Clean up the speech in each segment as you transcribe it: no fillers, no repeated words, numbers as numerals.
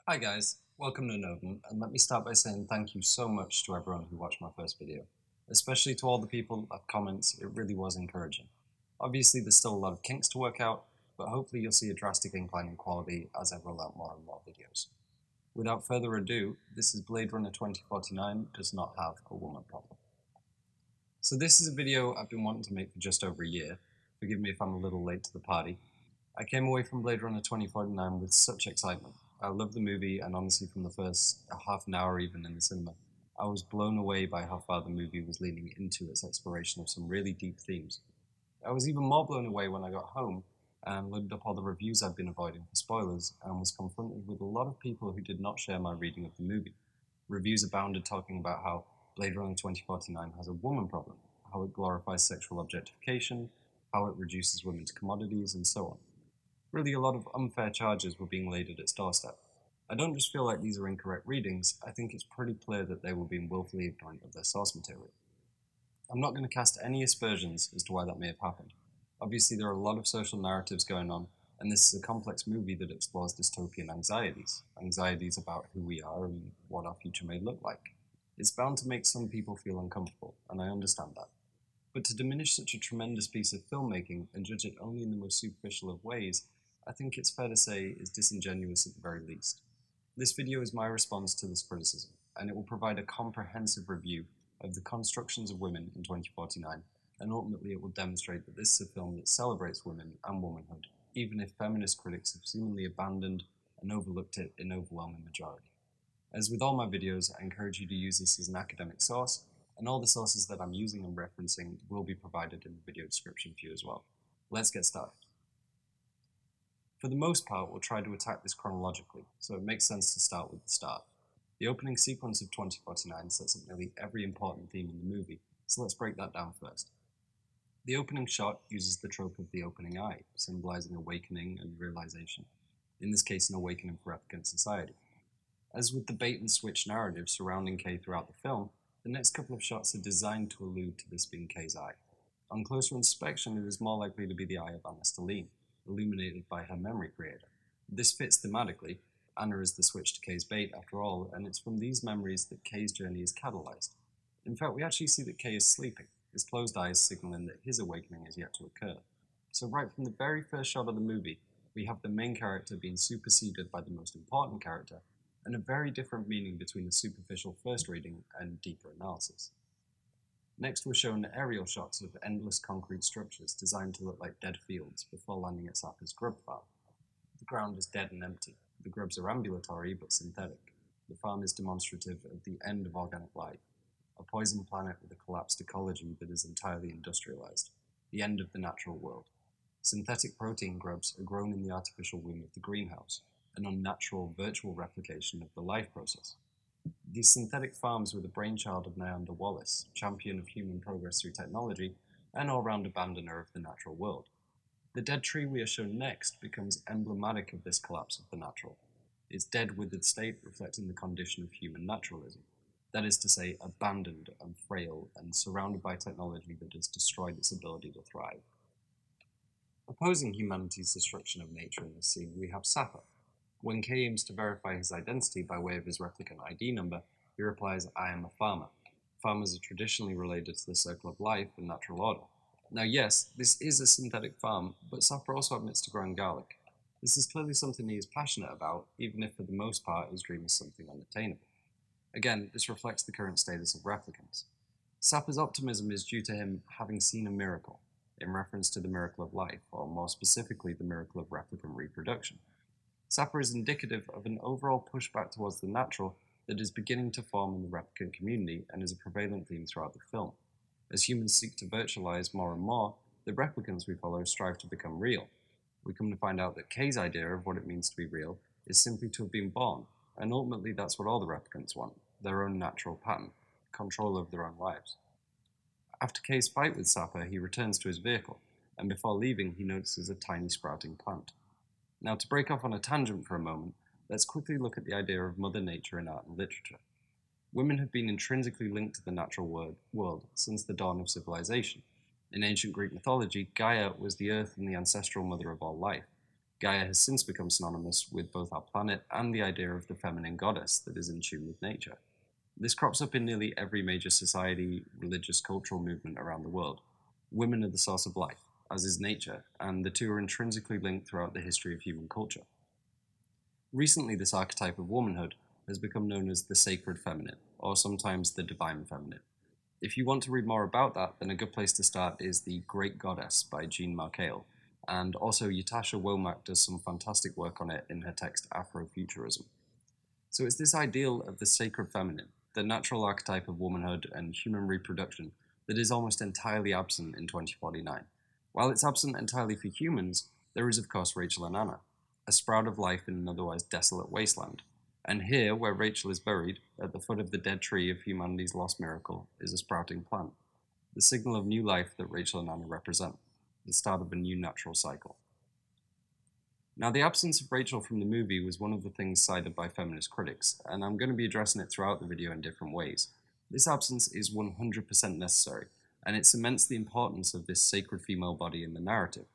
Hi guys, welcome to Novum, and let me start by saying thank you so much to everyone who watched my first video. Especially to all the people that left comments, it really was encouraging. Obviously there's still a lot of kinks to work out, but hopefully you'll see a drastic incline in quality as I roll out more and more videos. Without further ado, this is Blade Runner 2049 Does Not Have a Woman Problem. So this is a video I've been wanting to make for just over a year. Forgive me if I'm a little late to the party. I came away from Blade Runner 2049 with such excitement. I love the movie, and honestly from the first half an hour even in the cinema, I was blown away by how far the movie was leaning into its exploration of some really deep themes. I was even more blown away when I got home and loaded up all the reviews I'd been avoiding for spoilers and was confronted with a lot of people who did not share my reading of the movie. Reviews abounded talking about how Blade Runner 2049 has a woman problem, how it glorifies sexual objectification, how it reduces women to commodities, and so on. Really, a lot of unfair charges were being laid at its doorstep. I don't just feel like these are incorrect readings, I think it's pretty clear that they were being willfully ignorant of their source material. I'm not going to cast any aspersions as to why that may have happened. Obviously, there are a lot of social narratives going on, and this is a complex movie that explores dystopian anxieties about who we are and what our future may look like. It's bound to make some people feel uncomfortable, and I understand that. But to diminish such a tremendous piece of filmmaking and judge it only in the most superficial of ways, I think it's fair to say is disingenuous at the very least. This video is my response to this criticism, and it will provide a comprehensive review of the constructions of women in 2049, and ultimately it will demonstrate that this is a film that celebrates women and womanhood, even if feminist critics have seemingly abandoned and overlooked it in overwhelming majority. As with all my videos, I encourage you to use this as an academic source, and all the sources that I'm using and referencing will be provided in the video description for you as well. Let's get started. For the most part, we'll try to attack this chronologically, so it makes sense to start with the start. The opening sequence of 2049 sets up nearly every important theme in the movie, so let's break that down first. The opening shot uses the trope of the opening eye, symbolizing awakening and realization, in this case an awakening for replicant society. As with the bait and switch narrative surrounding Kay throughout the film, the next couple of shots are designed to allude to this being Kay's eye. On closer inspection, it is more likely to be the eye of Anna Stelline, illuminated by her memory creator. This fits thematically. Anna is the switch to Kay's bait after all, and it's from these memories that Kay's journey is catalyzed. In fact, we actually see that Kay is sleeping, his closed eyes signaling that his awakening is yet to occur. So right from the very first shot of the movie, we have the main character being superseded by the most important character, and a very different meaning between the superficial first reading and deeper analysis. Next, we're shown aerial shots of endless concrete structures designed to look like dead fields before landing at Sapper's grub farm. The ground is dead and empty. The grubs are ambulatory but synthetic. The farm is demonstrative of the end of organic life, a poison planet with a collapsed ecology that is entirely industrialized, the end of the natural world. Synthetic protein grubs are grown in the artificial womb of the greenhouse, an unnatural virtual replication of the life process. These synthetic farms were the brainchild of Nyanda Wallace, champion of human progress through technology, and all-round abandoner of the natural world. The dead tree we are shown next becomes emblematic of this collapse of the natural, its dead withered state reflecting the condition of human naturalism, that is to say, abandoned and frail and surrounded by technology that has destroyed its ability to thrive. Opposing humanity's destruction of nature in this scene, we have Sapper. When Kay aims to verify his identity by way of his replicant ID number, he replies, "I am a farmer." Farmers are traditionally related to the circle of life and natural order. Now yes, this is a synthetic farm, but Sapper also admits to growing garlic. This is clearly something he is passionate about, even if for the most part his dream is something unattainable. Again, this reflects the current status of replicants. Sapper's optimism is due to him having seen a miracle, in reference to the miracle of life, or more specifically the miracle of replicant reproduction. Sapper is indicative of an overall pushback towards the natural that is beginning to form in the replicant community and is a prevalent theme throughout the film. As humans seek to virtualize more and more, the replicants we follow strive to become real. We come to find out that Kay's idea of what it means to be real is simply to have been born, and ultimately that's what all the replicants want, their own natural pattern, control over their own lives. After Kay's fight with Sapper, he returns to his vehicle, and before leaving he notices a tiny sprouting plant. Now, to break off on a tangent for a moment, let's quickly look at the idea of Mother Nature in art and literature. Women have been intrinsically linked to the natural world since the dawn of civilization. In ancient Greek mythology, Gaia was the earth and the ancestral mother of all life. Gaia has since become synonymous with both our planet and the idea of the feminine goddess that is in tune with nature. This crops up in nearly every major society, religious, cultural movement around the world. Women are the source of life, as is nature, and the two are intrinsically linked throughout the history of human culture. Recently, this archetype of womanhood has become known as the sacred feminine, or sometimes the divine feminine. If you want to read more about that, then a good place to start is The Great Goddess by Jean Markale, and also Ytasha Womack does some fantastic work on it in her text Afrofuturism. So it's this ideal of the sacred feminine, the natural archetype of womanhood and human reproduction, that is almost entirely absent in 2049. While it's absent entirely for humans, there is of course Rachel and Anna, a sprout of life in an otherwise desolate wasteland. And here, where Rachel is buried, at the foot of the dead tree of humanity's lost miracle, is a sprouting plant, the signal of new life that Rachel and Anna represent, the start of a new natural cycle. Now, the absence of Rachel from the movie was one of the things cited by feminist critics, and I'm going to be addressing it throughout the video in different ways. This absence is 100% necessary, and it cements the importance of this sacred female body in the narrative.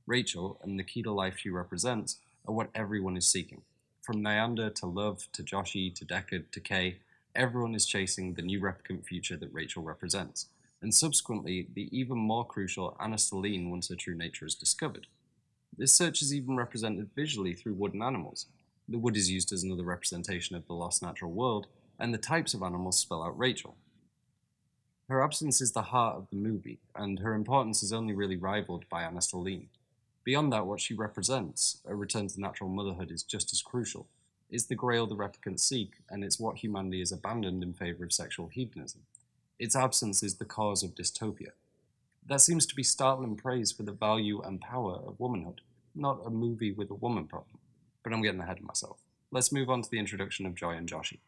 Rachel, and the key to life she represents, are what everyone is seeking. From Nyander to Luv to Joshi to Deckard to Kay, everyone is chasing the new replicant future that Rachel represents, and subsequently, the even more crucial Anna Stelline once her true nature is discovered. This search is even represented visually through wood and animals. The wood is used as another representation of the lost natural world, and the types of animals spell out Rachel. Her absence is the heart of the movie, and her importance is only really rivaled by Anna Stelline. Beyond that, what she represents, a return to natural motherhood, is just as crucial. It's the grail the replicants seek, and it's what humanity has abandoned in favour of sexual hedonism. Its absence is the cause of dystopia. That seems to be startling praise for the value and power of womanhood, not a movie with a woman problem. But I'm getting ahead of myself. Let's move on to the introduction of Joi and Joshi.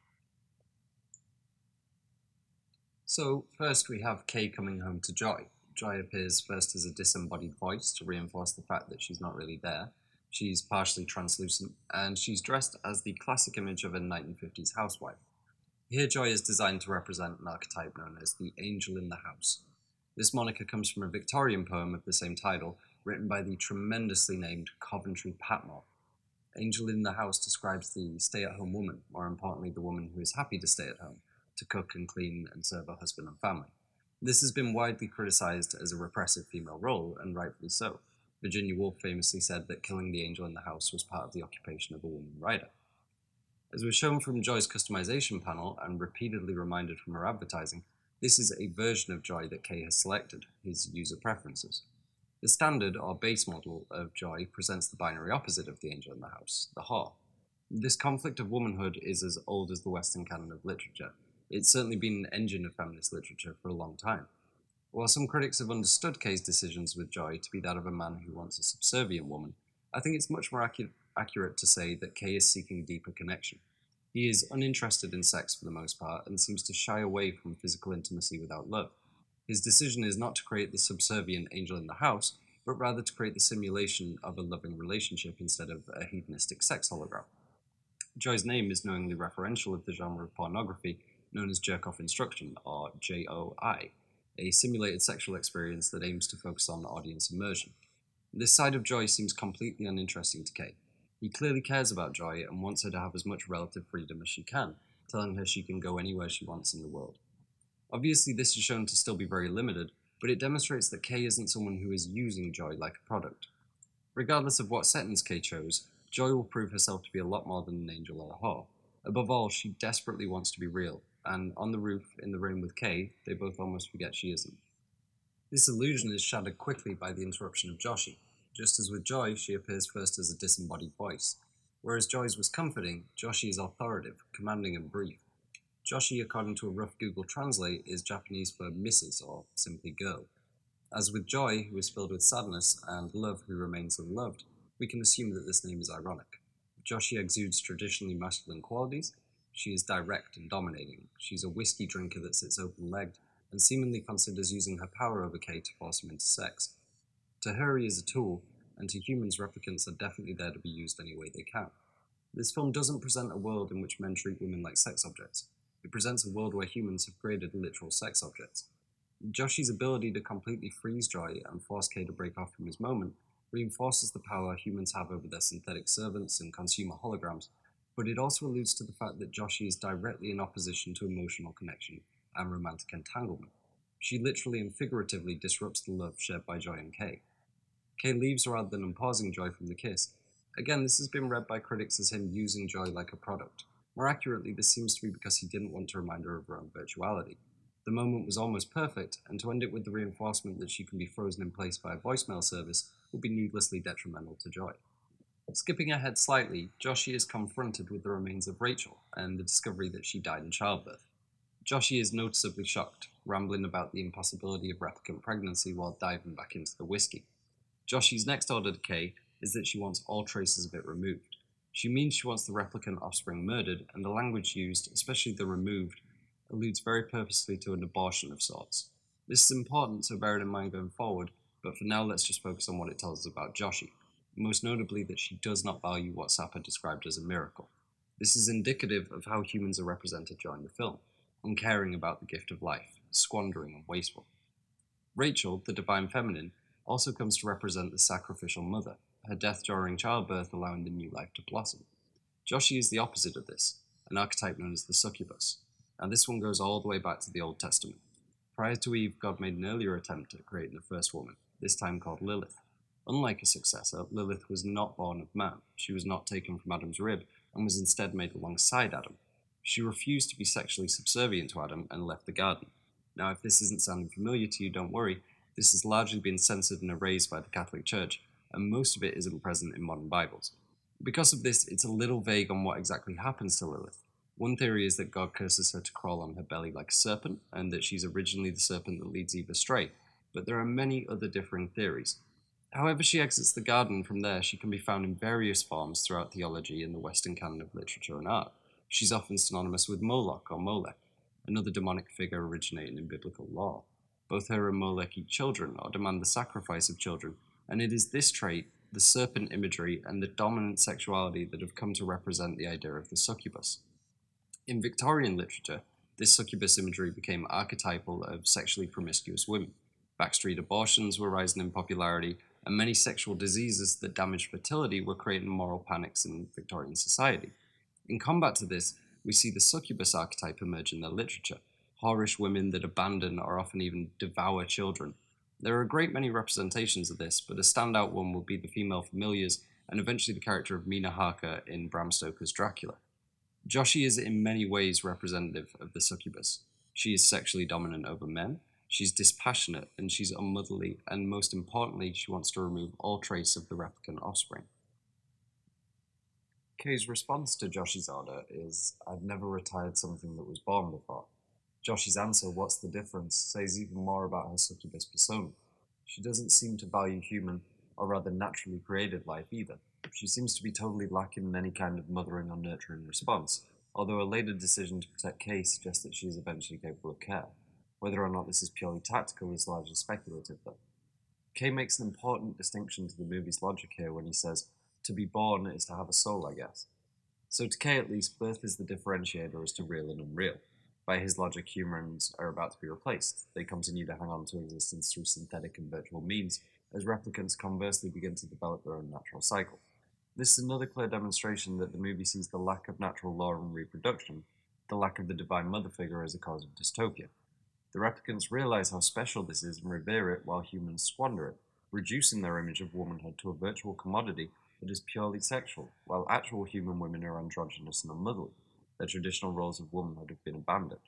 So, first we have Kay coming home to Joi. Joi appears first as a disembodied voice to reinforce the fact that she's not really there. She's partially translucent, and she's dressed as the classic image of a 1950s housewife. Here Joi is designed to represent an archetype known as the angel in the house. This moniker comes from a Victorian poem of the same title, written by the tremendously named Coventry Patmore. Angel in the house describes the stay-at-home woman, more importantly the woman who is happy to stay at home, to cook and clean and serve her husband and family. This has been widely criticised as a repressive female role, and rightfully so. Virginia Woolf famously said that killing the angel in the house was part of the occupation of a woman writer. As was shown from Joi's customization panel, and repeatedly reminded from her advertising, this is a version of Joi that Kay has selected, his user preferences. The standard, or base model, of Joi presents the binary opposite of the angel in the house, the whore. This conflict of womanhood is as old as the Western canon of literature. It's certainly been an engine of feminist literature for a long time. While some critics have understood Kay's decisions with Joi to be that of a man who wants a subservient woman, I think it's much more accurate to say that Kay is seeking deeper connection. He is uninterested in sex for the most part, and seems to shy away from physical intimacy without love. His decision is not to create the subservient angel in the house, but rather to create the simulation of a loving relationship instead of a hedonistic sex hologram. Joi's name is knowingly referential of the genre of pornography known as jerk-off instruction, or JOI, a simulated sexual experience that aims to focus on audience immersion. This side of Joi seems completely uninteresting to Kay. He clearly cares about Joi and wants her to have as much relative freedom as she can, telling her she can go anywhere she wants in the world. Obviously, this is shown to still be very limited, but it demonstrates that Kay isn't someone who is using Joi like a product. Regardless of what settings Kay chose, Joi will prove herself to be a lot more than an angel or a whore. Above all, she desperately wants to be real, and on the roof, in the room with Kay, they both almost forget she isn't. This illusion is shattered quickly by the interruption of Joshi. Just as with Joi, she appears first as a disembodied voice. Whereas Joi's was comforting, Joshi is authoritative, commanding and brief. Joshi, according to a rough Google Translate, is Japanese for Mrs. or simply girl. As with Joi, who is filled with sadness, and Luv, who remains unloved, we can assume that this name is ironic. Joshi exudes traditionally masculine qualities. She is direct and dominating. She's a whiskey drinker that sits open-legged, and seemingly considers using her power over Kay to force him into sex. To her, he is a tool, and to humans, replicants are definitely there to be used any way they can. This film doesn't present a world in which men treat women like sex objects. It presents a world where humans have created literal sex objects. Joshi's ability to completely freeze Joi and force Kay to break off from his moment reinforces the power humans have over their synthetic servants and consumer holograms, but it also alludes to the fact that Joshi is directly in opposition to emotional connection and romantic entanglement. She literally and figuratively disrupts the love shared by Joi and Kay. Kay leaves rather than unpausing Joi from the kiss. Again, this has been read by critics as him using Joi like a product. More accurately, this seems to be because he didn't want to remind her of her own virtuality. The moment was almost perfect, and to end it with the reinforcement that she can be frozen in place by a voicemail service would be needlessly detrimental to Joi. Skipping ahead slightly, Joshi is confronted with the remains of Rachel and the discovery that she died in childbirth. Joshi is noticeably shocked, rambling about the impossibility of replicant pregnancy while diving back into the whiskey. Joshi's next order to Kay is that she wants all traces of it removed. She means she wants the replicant offspring murdered, and the language used, especially the removed, alludes very purposefully to an abortion of sorts. This is important, so bear it in mind going forward, but for now let's just focus on what it tells us about Joshi, most notably that she does not value what Sapper described as a miracle. This is indicative of how humans are represented during the film, uncaring about the gift of life, squandering and wasteful. Rachel, the divine feminine, also comes to represent the sacrificial mother, her death during childbirth allowing the new life to blossom. Joshi is the opposite of this, an archetype known as the succubus. Now this one goes all the way back to the Old Testament. Prior to Eve, God made an earlier attempt at creating the first woman, this time called Lilith. Unlike a successor, Lilith was not born of man. She was not taken from Adam's rib, and was instead made alongside Adam. She refused to be sexually subservient to Adam and left the garden. Now, if this isn't sounding familiar to you, don't worry. This has largely been censored and erased by the Catholic Church, and most of it isn't present in modern Bibles. Because of this, it's a little vague on what exactly happens to Lilith. One theory is that God curses her to crawl on her belly like a serpent, and that she's originally the serpent that leads Eve astray, but there are many other differing theories. However she exits the garden from there, she can be found in various forms throughout theology in the Western canon of literature and art. She's often synonymous with Moloch or Molech, another demonic figure originating in biblical lore. Both her and Molech eat children or demand the sacrifice of children, and it is this trait, the serpent imagery, and the dominant sexuality that have come to represent the idea of the succubus. In Victorian literature, this succubus imagery became archetypal of sexually promiscuous women. Backstreet abortions were rising in popularity, and many sexual diseases that damaged fertility were creating moral panics in Victorian society. In combat to this, we see the succubus archetype emerge in their literature, whorish women that abandon or often even devour children. There are a great many representations of this, but a standout one will be the female familiars and eventually the character of Mina Harker in Bram Stoker's Dracula. Joshi is in many ways representative of the succubus. She is sexually dominant over men, she's dispassionate, and she's unmotherly, and most importantly, she wants to remove all trace of the replicant offspring. Kay's response to Joshi's order is, "I've never retired something that was born before." Joshi's answer, "What's the difference?" says even more about her succubus persona. She doesn't seem to value human, or rather naturally created life either. She seems to be totally lacking in any kind of mothering or nurturing response, although a later decision to protect Kay suggests that she is eventually capable of care. Whether or not this is purely tactical is largely speculative, though. Kay makes an important distinction to the movie's logic here when he says, "To be born is to have a soul, I guess." So to Kay at least, birth is the differentiator as to real and unreal. By his logic, humans are about to be replaced. They continue to hang on to existence through synthetic and virtual means, as replicants conversely begin to develop their own natural cycle. This is another clear demonstration that the movie sees the lack of natural law and reproduction, the lack of the divine mother figure, as a cause of dystopia. The replicants realize how special this is and revere it while humans squander it, reducing their image of womanhood to a virtual commodity that is purely sexual, while actual human women are androgynous and unmotherly. Their traditional roles of womanhood have been abandoned.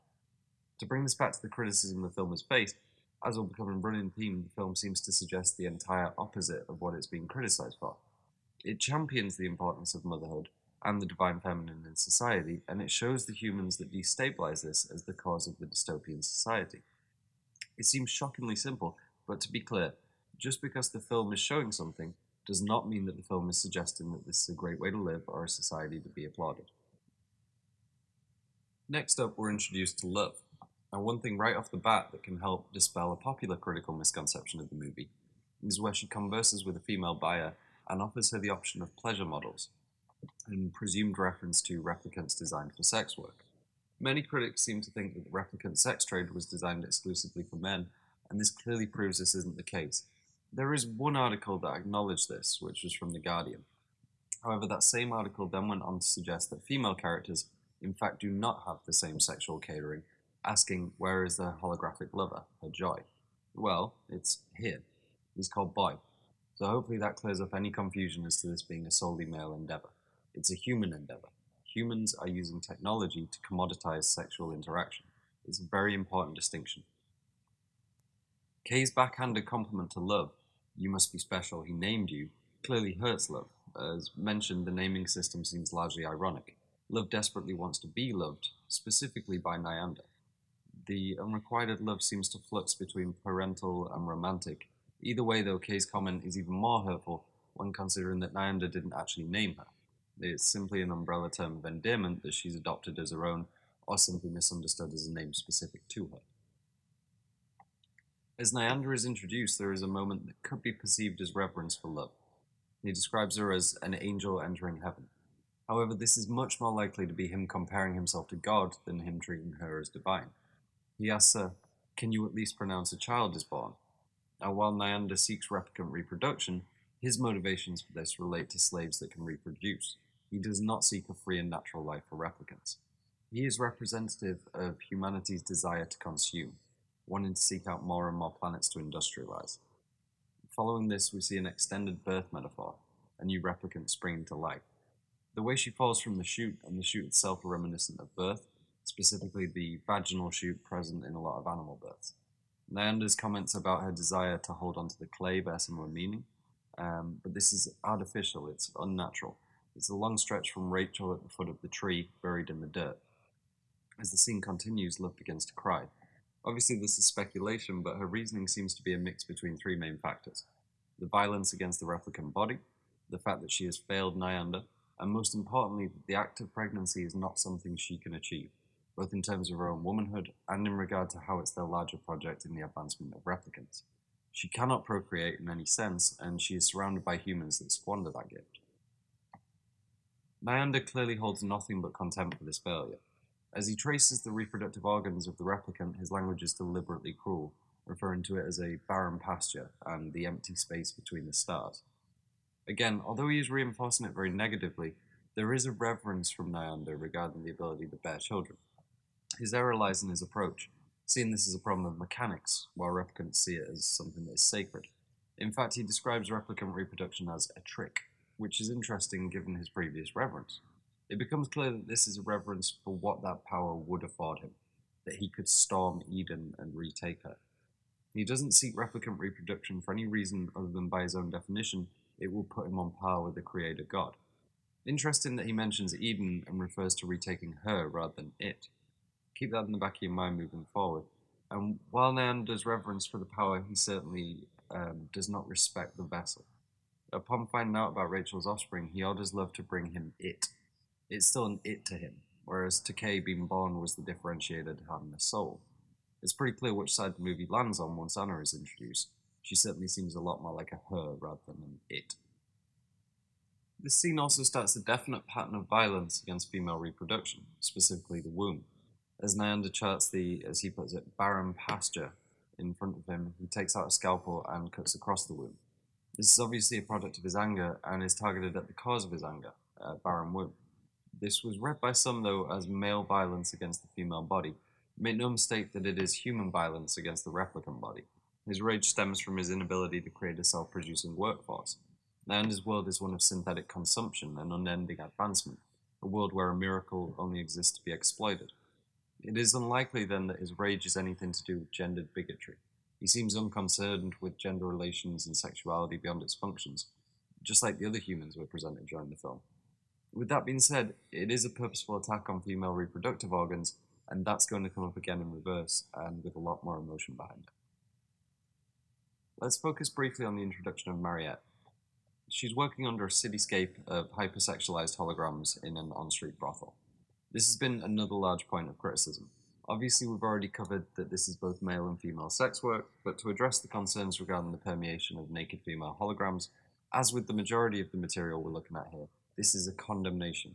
To bring this back to the criticism the film is faced, as will become a running theme, the film seems to suggest the entire opposite of what it's being criticized for. It champions the importance of motherhood and the divine feminine in society, and it shows the humans that destabilize this as the cause of the dystopian society. It seems shockingly simple, but to be clear, just because the film is showing something does not mean that the film is suggesting that this is a great way to live or a society to be applauded. Next up, we're introduced to Luv. Now, one thing right off the bat that can help dispel a popular critical misconception of the movie is where she converses with a female buyer and offers her the option of pleasure models, in presumed reference to replicants designed for sex work. Many critics seem to think that the replicant sex trade was designed exclusively for men, and this clearly proves this isn't the case. There is one article that acknowledged this, which was from The Guardian. However, that same article then went on to suggest that female characters, in fact, do not have the same sexual catering, asking where is their holographic lover, her Joi? Well, it's here. He's called Boy. So hopefully that clears up any confusion as to this being a solely male endeavour. It's a human endeavour. Humans are using technology to commoditize sexual interaction. It's a very important distinction. Kay's backhanded compliment to Luv, you must be special, he named you, clearly hurts Luv. As mentioned, the naming system seems largely ironic. Luv desperately wants to be loved, specifically by Nyander. The unrequited love seems to flux between parental and romantic. Either way, though, Kay's comment is even more hurtful when considering that Nyander didn't actually name her. It's simply an umbrella term of endearment that she's adopted as her own, or simply misunderstood as a name specific to her. As Nyander is introduced, there is a moment that could be perceived as reverence for Luv. He describes her as an angel entering heaven. However, this is much more likely to be him comparing himself to God than him treating her as divine. He asks her, can you at least pronounce a child is born? And while Nyander seeks replicant reproduction, his motivations for this relate to slaves that can reproduce. He does not seek a free and natural life for replicants. He is representative of humanity's desire to consume, wanting to seek out more and more planets to industrialize. Following this, we see an extended birth metaphor, a new replicant springing to life. The way she falls from the chute and the chute itself are reminiscent of birth, specifically the vaginal chute present in a lot of animal births. Nyander's comments about her desire to hold onto the clay bear similar meaning, but this is artificial, it's unnatural. It's a long stretch from Rachel at the foot of the tree, buried in the dirt. As the scene continues, Luv begins to cry. Obviously this is speculation, but her reasoning seems to be a mix between three main factors. The violence against the replicant body, the fact that she has failed Nyander, and most importantly, that the act of pregnancy is not something she can achieve, both in terms of her own womanhood and in regard to how it's their larger project in the advancement of replicants. She cannot procreate in any sense, and she is surrounded by humans that squander that gift. Nyander clearly holds nothing but contempt for this failure. As he traces the reproductive organs of the replicant, his language is deliberately cruel, referring to it as a barren pasture and the empty space between the stars. Again, although he is reinforcing it very negatively, there is a reverence from Nyander regarding the ability to bear children. His error lies in his approach, seeing this as a problem of mechanics, while replicants see it as something that is sacred. In fact, he describes replicant reproduction as a trick, which is interesting given his previous reverence. It becomes clear that this is a reverence for what that power would afford him, that he could storm Eden and retake her. He doesn't seek replicant reproduction for any reason other than by his own definition, it will put him on par with the creator god. Interesting that he mentions Eden and refers to retaking her rather than it. Keep that in the back of your mind moving forward. And while Nyander's reverence for the power, he certainly does not respect the vessel. Upon finding out about Rachel's offspring, he orders Luv to bring him it. It's still an it to him, whereas to Kay being born was the differentiator to having a soul. It's pretty clear which side the movie lands on once Anna is introduced. She certainly seems a lot more like a her rather than an it. This scene also starts a definite pattern of violence against female reproduction, specifically the womb. As Nyander charts the, as he puts it, barren pasture in front of him, he takes out a scalpel and cuts across the womb. This is obviously a product of his anger and is targeted at the cause of his anger, barren womb. This was read by some, though, as male violence against the female body. Make no mistake that it is human violence against the replicant body. His rage stems from his inability to create a self-producing workforce. Nyander's world is one of synthetic consumption and unending advancement, a world where a miracle only exists to be exploited. It is unlikely, then, that his rage is anything to do with gendered bigotry. He seems unconcerned with gender relations and sexuality beyond its functions, just like the other humans were presented during the film. With that being said, it is a purposeful attack on female reproductive organs, and that's going to come up again in reverse, and with a lot more emotion behind it. Let's focus briefly on the introduction of Mariette. She's working under a cityscape of hypersexualized holograms in an on-street brothel. This has been another large point of criticism. Obviously, we've already covered that this is both male and female sex work, but to address the concerns regarding the permeation of naked female holograms, as with the majority of the material we're looking at here, this is a condemnation.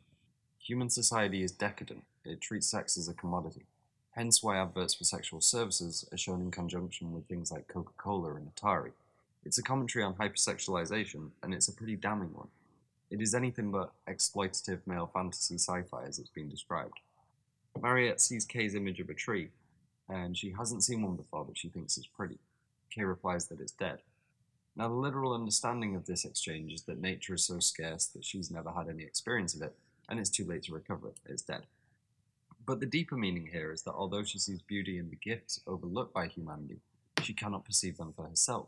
Human society is decadent. It treats sex as a commodity. Hence why adverts for sexual services are shown in conjunction with things like Coca-Cola and Atari. It's a commentary on hypersexualization, and it's a pretty damning one. It is anything but exploitative male fantasy sci-fi as it's been described. Mariette sees Kay's image of a tree, and she hasn't seen one before, but she thinks it's pretty. Kay replies that it's dead. Now, the literal understanding of this exchange is that nature is so scarce that she's never had any experience of it, and it's too late to recover it. It's dead. But the deeper meaning here is that although she sees beauty in the gifts overlooked by humanity, she cannot perceive them for herself.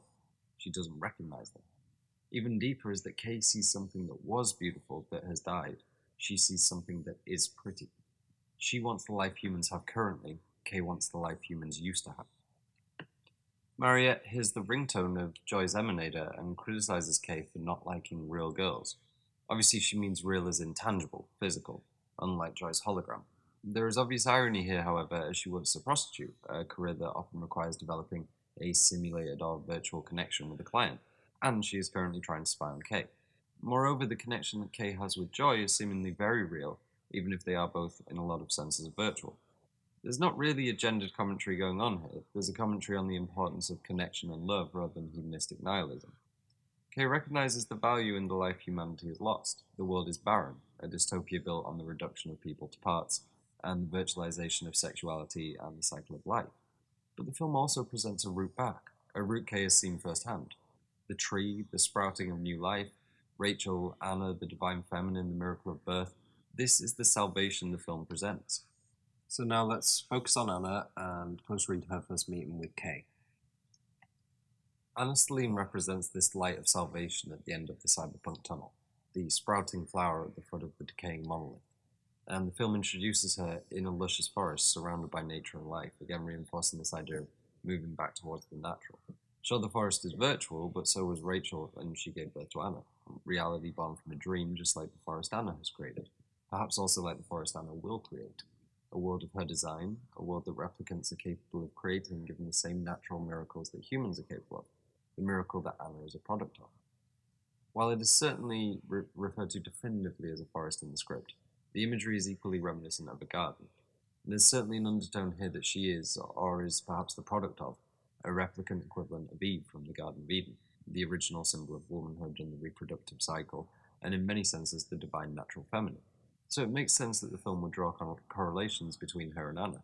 She doesn't recognize them. Even deeper is that Kay sees something that was beautiful that has died. She sees something that is pretty. She wants the life humans have currently. Kay wants the life humans used to have. Mariette hears the ringtone of Joi's emanator and criticizes Kay for not liking real girls. Obviously, she means real as intangible, physical, unlike Joi's hologram. There is obvious irony here, however, as she works as a prostitute, a career that often requires developing a simulated or virtual connection with a client, and she is currently trying to spy on Kay. Moreover, the connection that Kay has with Joi is seemingly very real, even if they are both, in a lot of senses, virtual. There's not really a gendered commentary going on here. There's a commentary on the importance of connection and love rather than hedonistic nihilism. Kay recognizes the value in the life humanity has lost. The world is barren, a dystopia built on the reduction of people to parts, and the virtualization of sexuality and the cycle of life. But the film also presents a route back, a route Kay has seen firsthand. The tree, the sprouting of new life, Rachel, Anna, the divine feminine, the miracle of birth. This is the salvation the film presents. So now let's focus on Anna and close read her first meeting with Kay. Anna Stelline represents this light of salvation at the end of the cyberpunk tunnel, the sprouting flower at the foot of the decaying monolith. And the film introduces her in a luscious forest surrounded by nature and life, again reinforcing this idea of moving back towards the natural. Sure, the forest is virtual, but so was Rachel, and she gave birth to Anna. Reality born from a dream, just like the forest Anna has created. Perhaps also like the forest Anna will create. A world of her design, a world that replicants are capable of creating given the same natural miracles that humans are capable of, the miracle that Anna is a product of. While it is certainly referred to definitively as a forest in the script, the imagery is equally reminiscent of a garden. And there's certainly an undertone here that she is, or is perhaps the product of, a replicant equivalent of Eve from the Garden of Eden, the original symbol of womanhood and the reproductive cycle, and in many senses the divine natural feminine. So it makes sense that the film would draw correlations between her and Anna.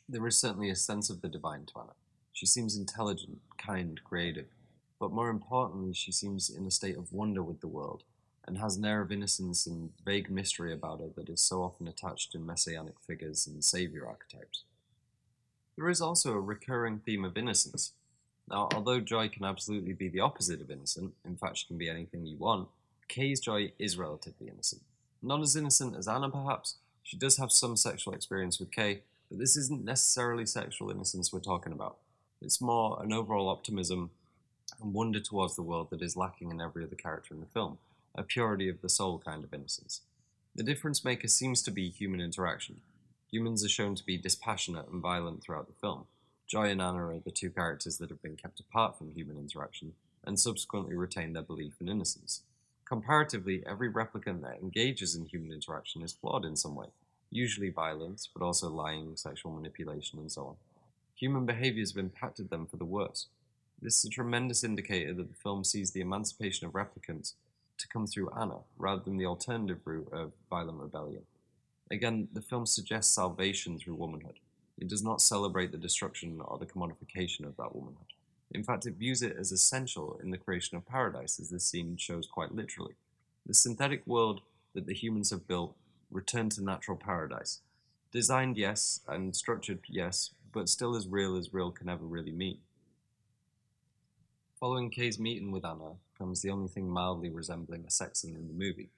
There is certainly a sense of the divine to Anna. She seems intelligent, kind, creative, but more importantly, she seems in a state of wonder with the world, and has an air of innocence and vague mystery about her that is so often attached to messianic figures and savior archetypes. There is also a recurring theme of innocence. Now, although Joi can absolutely be the opposite of innocent, in fact she can be anything you want, Kay's Joi is relatively innocent. Not as innocent as Anna, perhaps. She does have some sexual experience with Kay, but this isn't necessarily sexual innocence we're talking about. It's more an overall optimism and wonder towards the world that is lacking in every other character in the film, a purity of the soul kind of innocence. The difference maker seems to be human interaction. Humans are shown to be dispassionate and violent throughout the film. Joi and Anna are the two characters that have been kept apart from human interaction, and subsequently retain their belief in innocence. Comparatively, every replicant that engages in human interaction is flawed in some way, usually violence, but also lying, sexual manipulation, and so on. Human behaviors have impacted them for the worse. This is a tremendous indicator that the film sees the emancipation of replicants to come through Anna, rather than the alternative route of violent rebellion. Again, the film suggests salvation through womanhood. It does not celebrate the destruction or the commodification of that womanhood. In fact, it views it as essential in the creation of paradise, as this scene shows quite literally. The synthetic world that the humans have built returned to natural paradise. Designed, yes, and structured, yes, but still as real can ever really mean. Following Kay's meeting with Anna comes the only thing mildly resembling a sex scene in the movie.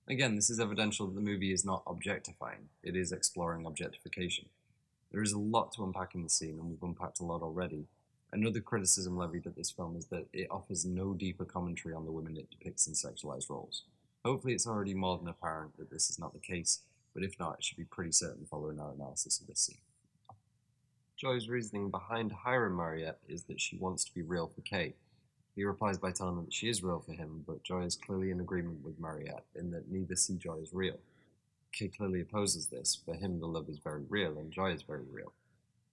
Again, this is evidential that the movie is not objectifying, it is exploring objectification. There is a lot to unpack in the scene, and we've unpacked a lot already. Another criticism levied at this film is that it offers no deeper commentary on the women it depicts in sexualized roles. Hopefully it's already more than apparent that this is not the case, but if not, it should be pretty certain following our analysis of this scene. Joi's reasoning behind hiring Mariette is that she wants to be real for Kay. He replies by telling her that she is real for him, but Joi is clearly in agreement with Mariette in that neither see Joi as real. Kay clearly opposes this. For him, the love is very real, and Joi is very real.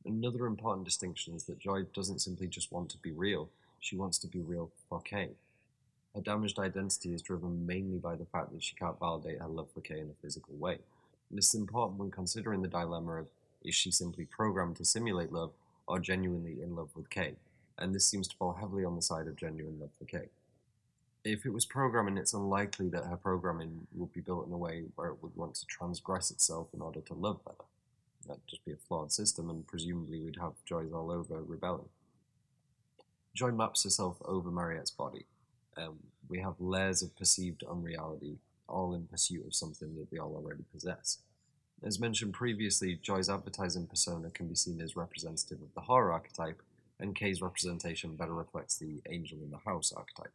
Another important distinction is that Joi doesn't simply just want to be real, She wants to be real for Kay. Her damaged identity is driven mainly by the fact that she can't validate her love for Kay in a physical way. And this is important when considering the dilemma of, is she simply programmed to simulate love or genuinely in love with Kay? And this seems to fall heavily on the side of genuine love for Kay. If it was programming, it's unlikely that her programming would be built in a way where it would want to transgress itself in order to love better. That'd just be a flawed system, and presumably we'd have Joy's all over rebelling. Joi maps herself over Mariette's body. We have layers of perceived unreality, all in pursuit of something that they all already possess. As mentioned previously, Joy's advertising persona can be seen as representative of the horror archetype, and Kay's representation better reflects the angel in the house archetype.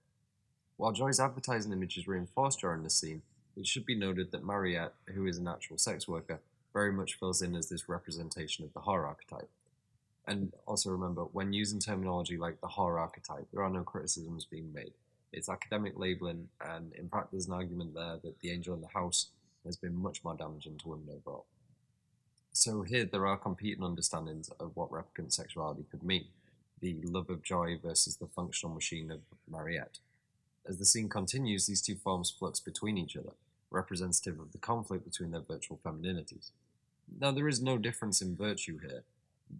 While Joy's advertising image is reinforced during this scene, it should be noted that Mariette, who is an actual sex worker, very much fills in as this representation of the horror archetype. And also remember, when using terminology like the horror archetype, there are no criticisms being made. It's academic labeling, and in fact there's an argument there that the angel in the house has been much more damaging to women overall. So here there are competing understandings of what replicant sexuality could mean, the love of Joi versus the functional machine of Mariette. As the scene continues, these two forms flux between each other, representative of the conflict between their virtual femininities. Now there is no difference in virtue here.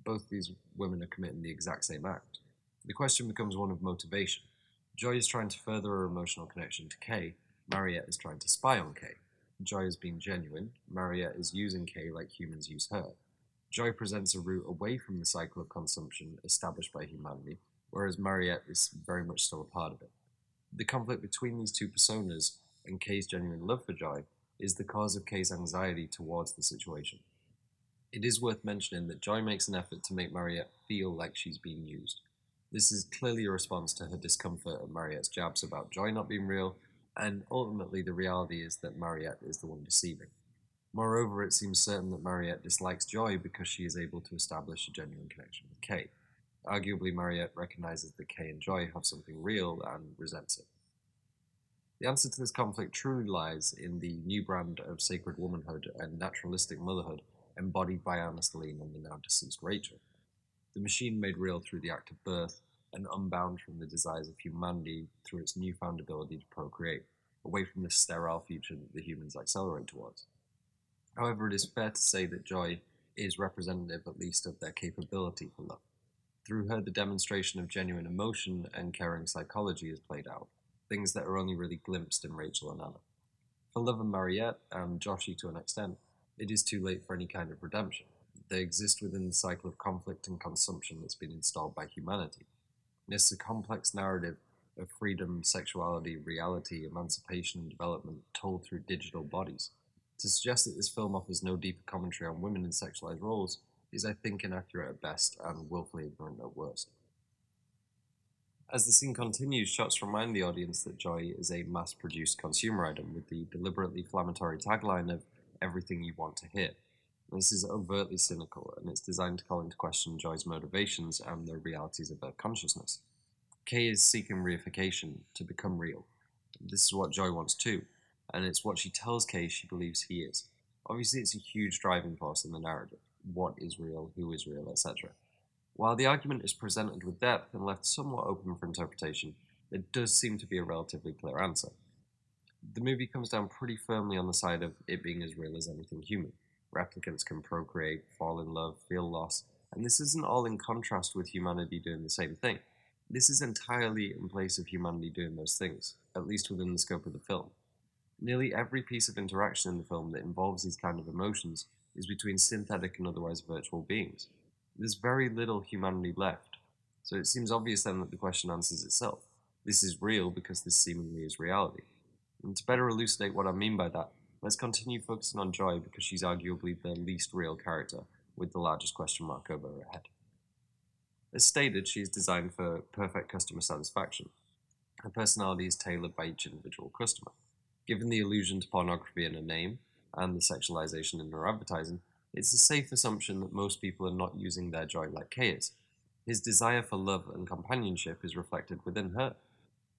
Both these women are committing the exact same act. The question becomes one of motivation. Joi is trying to further her emotional connection to Kay, Mariette is trying to spy on Kay. Joi is being genuine, Mariette is using Kay like humans use her. Joi presents a route away from the cycle of consumption established by humanity, whereas Mariette is very much still a part of it. The conflict between these two personas and Kay's genuine love for Joi is the cause of Kay's anxiety towards the situation. It is worth mentioning that Joi makes an effort to make Mariette feel like she's being used. This is clearly a response to her discomfort at Mariette's jabs about Joi not being real, and ultimately the reality is that Mariette is the one deceiving. Moreover, it seems certain that Mariette dislikes Joi because she is able to establish a genuine connection with Kay. Arguably, Mariette recognizes that Kay and Joi have something real and resents it. The answer to this conflict truly lies in the new brand of sacred womanhood and naturalistic motherhood embodied by Stelline and the now deceased Rachel. The machine made real through the act of birth and unbound from the desires of humanity through its newfound ability to procreate, away from the sterile future that the humans accelerate towards. However, it is fair to say that Joi is representative at least of their capability for love. Through her, the demonstration of genuine emotion and caring psychology is played out, things that are only really glimpsed in Rachel and Anna. For Luv and Mariette, and Joshi to an extent, it is too late for any kind of redemption. They exist within the cycle of conflict and consumption that's been installed by humanity. This is a complex narrative of freedom, sexuality, reality, emancipation, and development told through digital bodies. To suggest that this film offers no deeper commentary on women in sexualized roles is, I think, inaccurate at best and willfully ignorant at worst. As the scene continues, shots remind the audience that Joi is a mass-produced consumer item with the deliberately inflammatory tagline of everything you want to hear. This is overtly cynical, and it's designed to call into question Joi's motivations and the realities of her consciousness. Kay is seeking reification, to become real. This is what Joi wants too, and it's what she tells Kay she believes he is. Obviously, it's a huge driving force in the narrative. What is real, who is real, etc. While the argument is presented with depth and left somewhat open for interpretation, there does seem to be a relatively clear answer. The movie comes down pretty firmly on the side of it being as real as anything human. Replicants can procreate, fall in love, feel loss, and this isn't all in contrast with humanity doing the same thing. This is entirely in place of humanity doing those things, at least within the scope of the film. Nearly every piece of interaction in the film that involves these kind of emotions is between synthetic and otherwise virtual beings. There's very little humanity left, so it seems obvious then that the question answers itself. This is real because this seemingly is reality. And to better elucidate what I mean by that, let's continue focusing on Joi because she's arguably the least real character, with the largest question mark over her head. As stated, she is designed for perfect customer satisfaction. Her personality is tailored by each individual customer. Given the allusion to pornography in her name, and the sexualization in her advertising, it's a safe assumption that most people are not using their Joi like Kay is. His desire for love and companionship is reflected within her.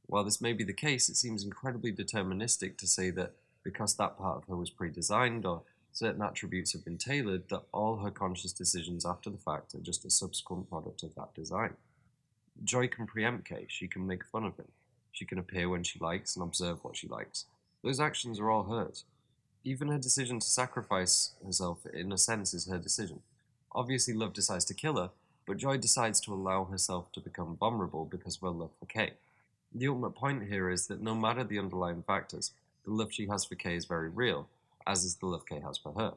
While this may be the case, it seems incredibly deterministic to say that because that part of her was pre-designed or certain attributes have been tailored, that all her conscious decisions after the fact are just a subsequent product of that design. Joi can preempt Kay, she can make fun of him. She can appear when she likes and observe what she likes. Those actions are all hers. Even her decision to sacrifice herself, in a sense, is her decision. Obviously, Luv decides to kill her, but Joi decides to allow herself to become vulnerable because of her love for Kay. The ultimate point here is that no matter the underlying factors, the love she has for Kay is very real, as is the love Kay has for her.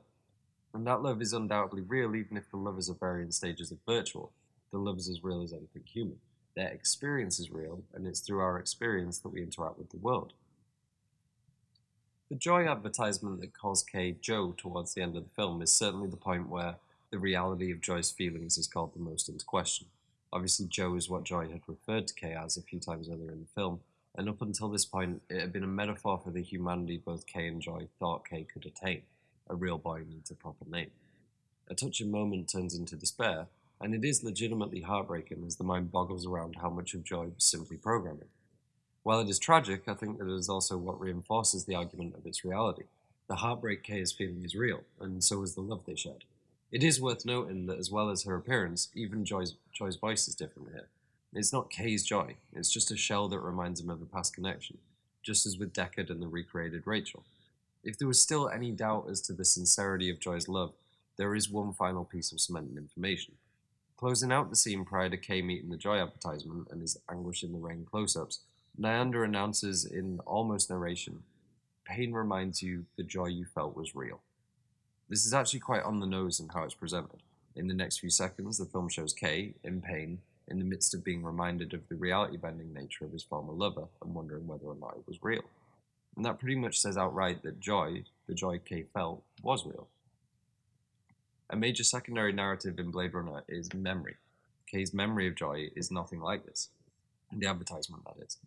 And that love is undoubtedly real even if the lovers are varying stages of virtual. The love is as real as anything human. Their experience is real, and it's through our experience that we interact with the world. The Joi advertisement that calls Kay Jo towards the end of the film is certainly the point where the reality of Joi's feelings is called the most into question. Obviously, Jo is what Joi had referred to Kay as a few times earlier in the film, and up until this point, it had been a metaphor for the humanity both Kay and Joi thought Kay could attain. A real boy needs a proper name. A touching moment turns into despair, and it is legitimately heartbreaking as the mind boggles around how much of Joi was simply programming. While it is tragic, I think that it is also what reinforces the argument of its reality. The heartbreak Kay is feeling is real, and so is the love they shared. It is worth noting that as well as her appearance, even Joi's voice is different here. It's not Kay's Joi, it's just a shell that reminds him of a past connection, just as with Deckard and the recreated Rachel. If there was still any doubt as to the sincerity of Joi's love, there is one final piece of cementing information. Closing out the scene prior to Kay meeting the Joi advertisement and his anguish in the rain close-ups, Nyander announces in almost narration, "Pain reminds you the joy you felt was real." This is actually quite on the nose in how it's presented. In the next few seconds, the film shows Kay, in pain, in the midst of being reminded of the reality-bending nature of his former lover and wondering whether or not it was real. And that pretty much says outright that Joi, the joy Kay felt, was real. A major secondary narrative in Blade Runner is memory. Kay's memory of Joi is nothing like this. The advertisement, that is.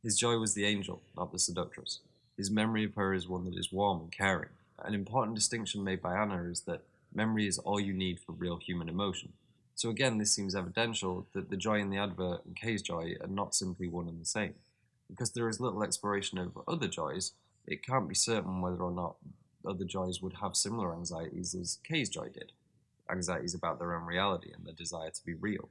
His Joi was the angel, not the seductress. His memory of her is one that is warm and caring. An important distinction made by Anna is that memory is all you need for real human emotion. So again, this seems evidential that the Joi in the advert and Kay's Joi are not simply one and the same. Because there is little exploration of other Jois, it can't be certain whether or not other Jois would have similar anxieties as Kay's Joi did. Anxieties about their own reality and their desire to be real.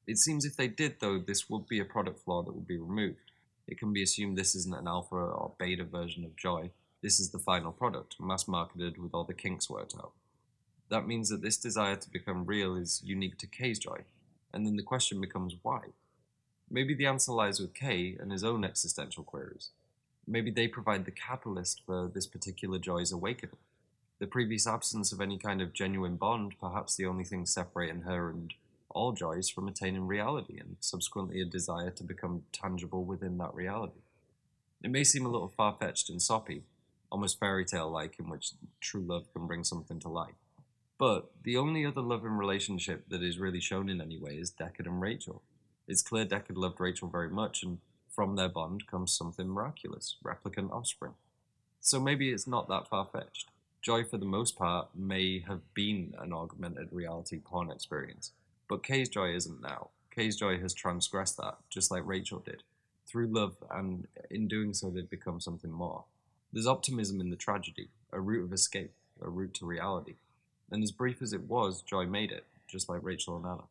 It seems if they did, though, this would be a product flaw that would be removed. It can be assumed this isn't an alpha or beta version of Joi. This is the final product, mass-marketed with all the kinks worked out. That means that this desire to become real is unique to Kay's Joi, and then the question becomes why? Maybe the answer lies with Kay and his own existential queries. Maybe they provide the catalyst for this particular Joi's awakening. The previous absence of any kind of genuine bond, perhaps the only thing separating her and all Jois from attaining reality, and subsequently a desire to become tangible within that reality. It may seem a little far-fetched and soppy, almost fairy tale-like, in which true love can bring something to life. But the only other loving relationship that is really shown in any way is Deckard and Rachel. It's clear Deckard loved Rachel very much, and from their bond comes something miraculous, replicant offspring. So maybe it's not that far-fetched. Joi, for the most part, may have been an augmented reality porn experience. But Kay's Joi isn't now. Kay's Joi has transgressed that, just like Rachel did, through love, and in doing so they've become something more. There's optimism in the tragedy, a route of escape, a route to reality. And as brief as it was, Joi made it, just like Rachel and Anna.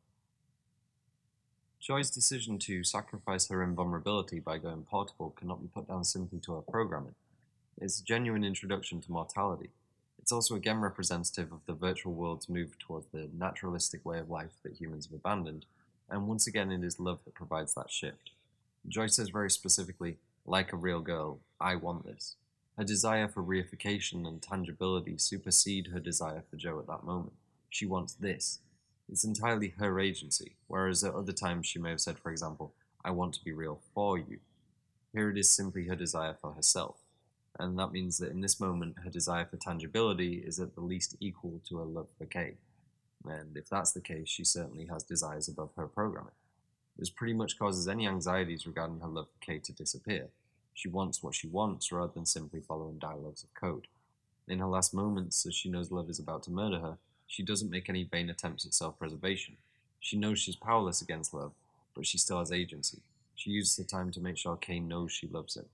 Joi's decision to sacrifice her invulnerability by going portable cannot be put down simply to her programming. It's a genuine introduction to mortality. It's also again representative of the virtual world's move towards the naturalistic way of life that humans have abandoned, and once again it is love that provides that shift. Joi says very specifically, like a real girl, I want this. Her desire for reification and tangibility supersede her desire for Joe at that moment. She wants this. It's entirely her agency, whereas at other times she may have said, for example, I want to be real for you. Here it is simply her desire for herself. And that means that in this moment, her desire for tangibility is at the least equal to her love for Kay. And if that's the case, she certainly has desires above her programming. This pretty much causes any anxieties regarding her love for Kay to disappear. She wants what she wants rather than simply following dialogues of code. In her last moments, as she knows love is about to murder her, she doesn't make any vain attempts at self-preservation. She knows she's powerless against love, but she still has agency. She uses the time to make sure Kay knows she loves him.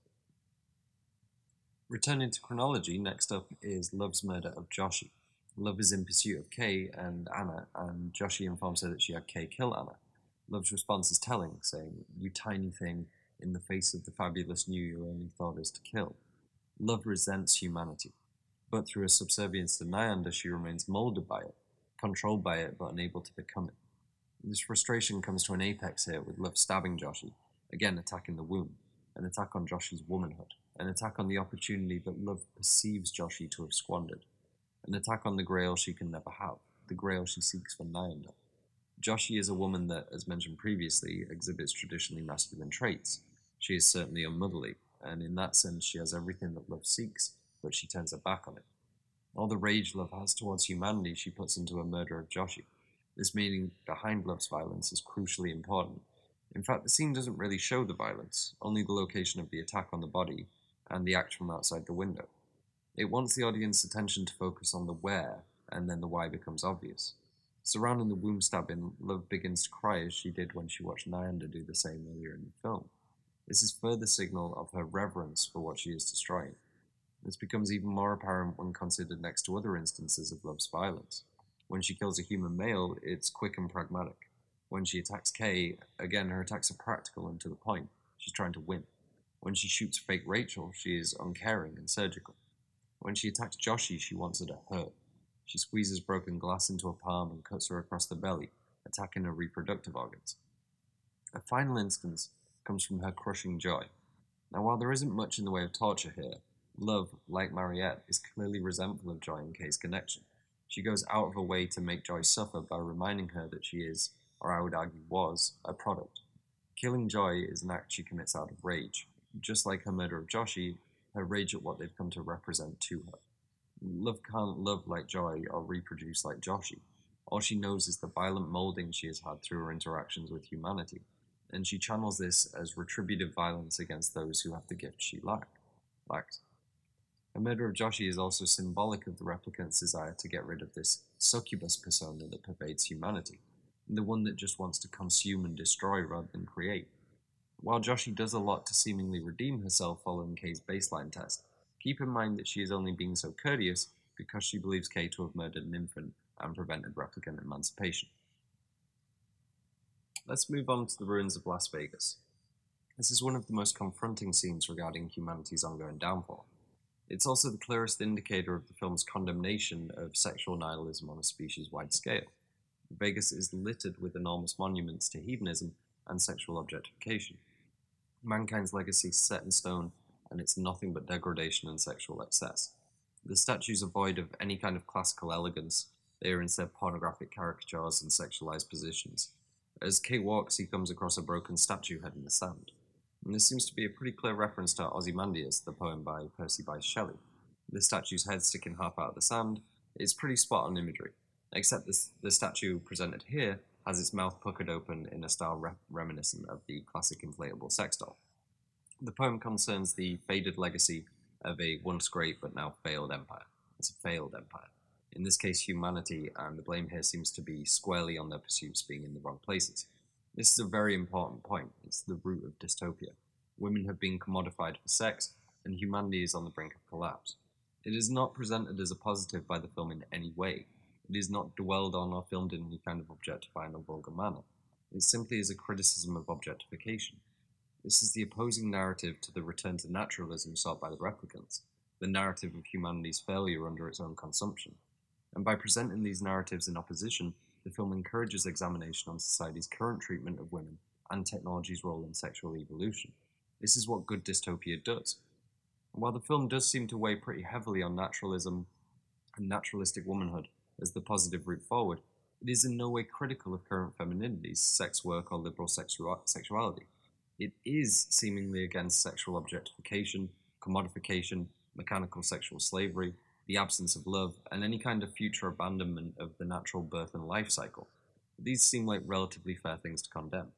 Returning to chronology, next up is Luv's murder of Joshi. Luv is in pursuit of Kay and Anna, and Joshi informs her that she had Kay kill Anna. Love's response is telling, saying, "You tiny thing, in the face of the fabulous new your only thought is to kill." Love resents humanity, but through a subservience to Nyanda, she remains molded by it, controlled by it, but unable to become it. This frustration comes to an apex here with Love stabbing Joshi, again attacking the womb, an attack on Joshi's womanhood, an attack on the opportunity that Love perceives Joshi to have squandered, an attack on the grail she can never have, the grail she seeks for Nyanda. Joshi is a woman that, as mentioned previously, exhibits traditionally masculine traits. She is certainly unmotherly, and in that sense she has everything that Love seeks, but she turns her back on it. All the rage Love has towards humanity she puts into her murder of Joshi. This meaning behind Love's violence is crucially important. In fact, the scene doesn't really show the violence, only the location of the attack on the body and the act from outside the window. It wants the audience's attention to focus on the where, and then the why becomes obvious. Surrounding the womb stabbing, Love begins to cry as she did when she watched Nyanda do the same earlier in the film. This is further signal of her reverence for what she is destroying. This becomes even more apparent when considered next to other instances of Love's violence. When she kills a human male, it's quick and pragmatic. When she attacks Kay, again, her attacks are practical and to the point. She's trying to win. When she shoots fake Rachel, she is uncaring and surgical. When she attacks Joshi, she wants her to hurt. She squeezes broken glass into her palm and cuts her across the belly, attacking her reproductive organs. A final instance comes from her crushing Joi. Now, while there isn't much in the way of torture here, Love, like Mariette, is clearly resentful of Joi and Kay's connection. She goes out of her way to make Joi suffer by reminding her that she is, or I would argue was, a product. Killing Joi is an act she commits out of rage. Just like her murder of Joshi, her rage at what they've come to represent to her. Love can't love like Joi or reproduce like Joshi. All she knows is the violent molding she has had through her interactions with humanity, and she channels this as retributive violence against those who have the gift she lacks. Her murder of Joshi is also symbolic of the replicant's desire to get rid of this succubus persona that pervades humanity, the one that just wants to consume and destroy rather than create. While Joshi does a lot to seemingly redeem herself following Kay's baseline test, keep in mind that she is only being so courteous because she believes Kay to have murdered an infant and prevented replicant emancipation. Let's move on to the ruins of Las Vegas. This is one of the most confronting scenes regarding humanity's ongoing downfall. It's also the clearest indicator of the film's condemnation of sexual nihilism on a species-wide scale. Vegas is littered with enormous monuments to hedonism and sexual objectification. Mankind's legacy is set in stone, and it's nothing but degradation and sexual excess. The statues are void of any kind of classical elegance. They are instead pornographic caricatures and sexualized positions. As Kay walks, he comes across a broken statue head in the sand. And this seems to be a pretty clear reference to Ozymandias, the poem by Percy by Shelley. The statue's head sticking half out of the sand is pretty spot-on imagery, except the statue presented here has its mouth puckered open in a style reminiscent of the classic inflatable sex doll. The poem concerns the faded legacy of a once great but now failed empire. It's a failed empire. In this case, humanity, and the blame here seems to be squarely on their pursuits being in the wrong places. This is a very important point. It's the root of dystopia. Women have been commodified for sex, and humanity is on the brink of collapse. It is not presented as a positive by the film in any way. It is not dwelled on or filmed in any kind of objectifying or vulgar manner. It simply is a criticism of objectification. This is the opposing narrative to the return to naturalism sought by the replicants, the narrative of humanity's failure under its own consumption. And by presenting these narratives in opposition, the film encourages examination on society's current treatment of women and technology's role in sexual evolution. This is what good dystopia does. And while the film does seem to weigh pretty heavily on naturalism and naturalistic womanhood as the positive route forward, it is in no way critical of current femininities, sex work, or liberal sexuality. It is seemingly against sexual objectification, commodification, mechanical sexual slavery, the absence of love, and any kind of future abandonment of the natural birth and life cycle. These seem like relatively fair things to condemn.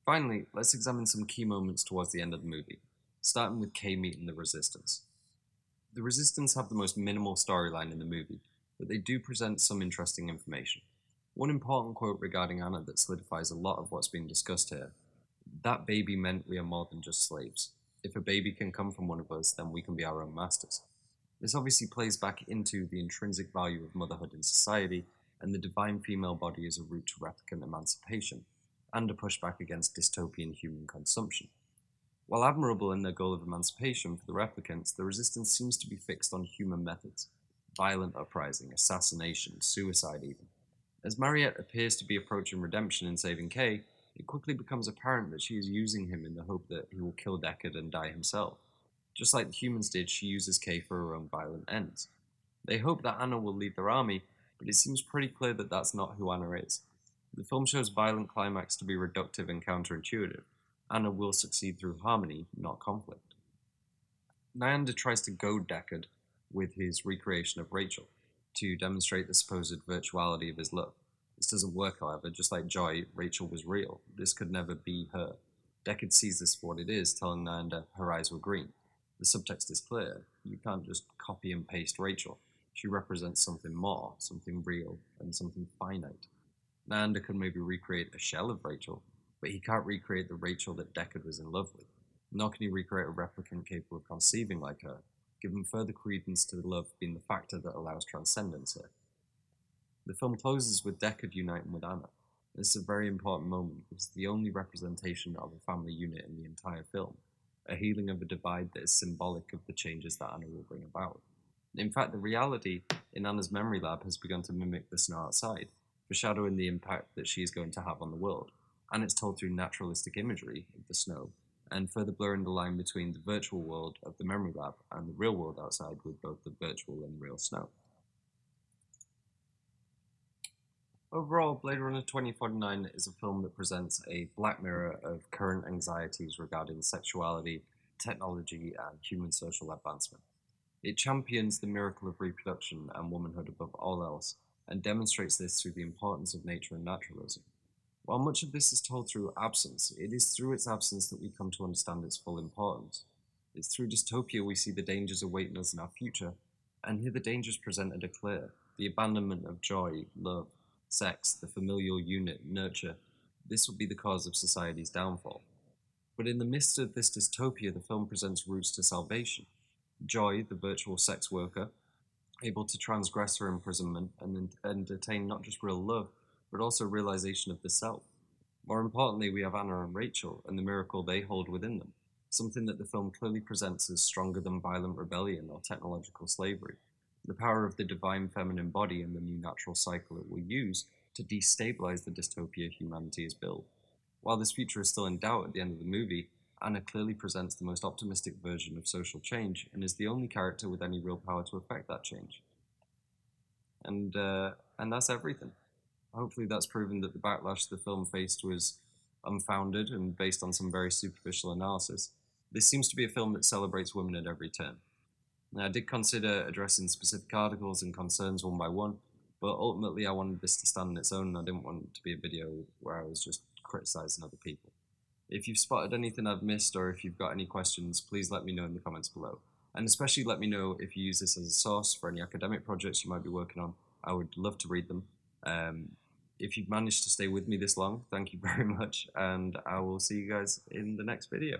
Finally, let's examine some key moments towards the end of the movie, starting with Kay meeting the Resistance. The Resistance have the most minimal storyline in the movie, but they do present some interesting information. One important quote regarding Anna that solidifies a lot of what's being discussed here: "That baby meant we are more than just slaves. If a baby can come from one of us, then we can be our own masters." This obviously plays back into the intrinsic value of motherhood in society, and the divine female body as a route to replicant emancipation, and a pushback against dystopian human consumption. While admirable in their goal of emancipation for the replicants, the resistance seems to be fixed on human methods: violent uprising, assassination, suicide even. As Mariette appears to be approaching redemption in saving Kay, it quickly becomes apparent that she is using him in the hope that he will kill Deckard and die himself. Just like the humans did, she uses Kay for her own violent ends. They hope that Anna will lead their army, but it seems pretty clear that that's not who Anna is. The film shows violent climax to be reductive and counterintuitive. Anna will succeed through harmony, not conflict. Nyanda tries to goad Deckard with his recreation of Rachel to demonstrate the supposed virtuality of his love. This doesn't work, however. Just like Joi, Rachel was real. This could never be her. Deckard sees this for what it is, telling Nyanda her eyes were green. The subtext is clear. You can't just copy and paste Rachel. She represents something more, something real, and something finite. Nyanda could maybe recreate a shell of Rachel, but he can't recreate the Rachel that Deckard was in love with. Nor can he recreate a replicant capable of conceiving like her, giving further credence to love being the factor that allows transcendence here. The film closes with Deckard uniting with Anna. This is a very important moment because it's the only representation of a family unit in the entire film, a healing of a divide that is symbolic of the changes that Anna will bring about. In fact, the reality in Anna's memory lab has begun to mimic the snow outside, foreshadowing the impact that she is going to have on the world, and it's told through naturalistic imagery of the snow, and further blurring the line between the virtual world of the memory lab and the real world outside with both the virtual and real snow. Overall, Blade Runner 2049 is a film that presents a black mirror of current anxieties regarding sexuality, technology, and human social advancement. It champions the miracle of reproduction and womanhood above all else, and demonstrates this through the importance of nature and naturalism. While much of this is told through absence, it is through its absence that we come to understand its full importance. It's through dystopia we see the dangers awaiting us in our future, and here the dangers presented are clear: the abandonment of joy, love, sex, the familial unit, nurture. This will be the cause of society's downfall. But in the midst of this dystopia, the film presents routes to salvation. Joi, the virtual sex worker, able to transgress her imprisonment and attain not just real love, but also realization of the self. More importantly, we have Anna and Rachel and the miracle they hold within them, something that the film clearly presents as stronger than violent rebellion or technological slavery. The power of the divine feminine body and the new natural cycle it will use to destabilize the dystopia humanity has built. While this future is still in doubt at the end of the movie, Anna clearly presents the most optimistic version of social change and is the only character with any real power to affect that change. And that's everything. Hopefully that's proven that the backlash the film faced was unfounded and based on some very superficial analysis. This seems to be a film that celebrates women at every turn. Now, I did consider addressing specific articles and concerns one by one, but ultimately I wanted this to stand on its own and I didn't want it to be a video where I was just criticizing other people. If you've spotted anything I've missed or if you've got any questions, please let me know in the comments below. And especially let me know if you use this as a source for any academic projects you might be working on. I would love to read them. If you've managed to stay with me this long, thank you very much, and I will see you guys in the next video.